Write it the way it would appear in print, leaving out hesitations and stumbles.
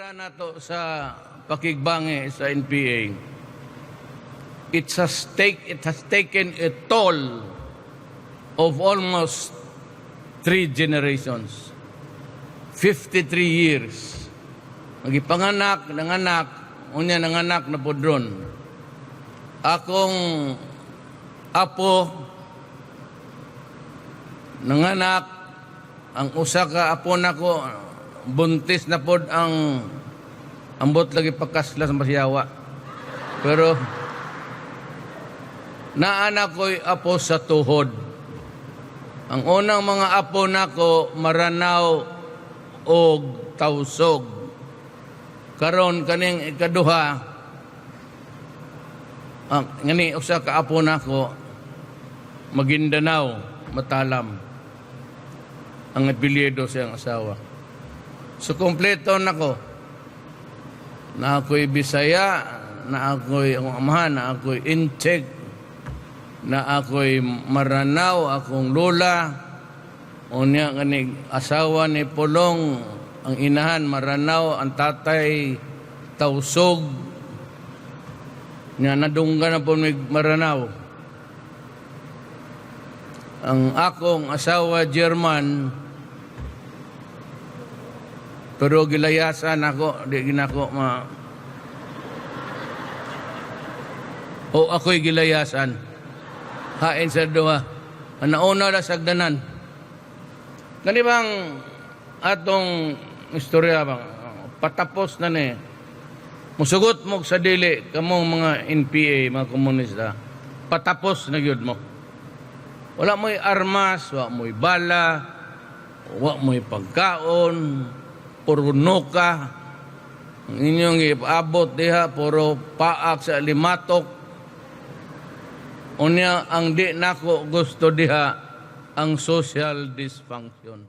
Para na to sa pakigbangi sa NPA, it has taken a toll of almost 3 generations, 53 years. Magipanganak, nanganak, unya nanganak na podron. Akong apo, nanganak, ang usa ka apo nako, buntis na pod ang ambot lagi pagkasla sa Masyawa. Pero naanak ko'y apo sa tuhod. Ang unang mga apo nako Maranaw o Tausog. Karon kaning ikaduha, ang ngani usa ka apo nako Maguindanao, Matalam. Ang apelyido siyang asawa. So, kompleto na ko. Na ako'y Bisaya, na ako'y amahan, na ako'y Inchek, na ako'y Maranaw, akong lola, o niya kanig asawa ni Pulong, ang inahan Maranaw, ang tatay Tausog, niya nadungga na po may Maranaw. Ang akong asawa German, pero gilayasan ako, di ginako o ako'y gilayasan. Hain sa duha. Ang nauna na sagdanan. Kani bang atong istorya bang patapos na ni. Musugot mo sa dili kamong mga NPA, mga komunista. Patapos na gyud mo. Wala mo'y armas, wala mo'y bala, wala mo'y pagkaon, puro nuka, ang inyong ipaabot diha, puro paak sa limatok. Unya, ang di nako gusto diha, ang social dysfunction.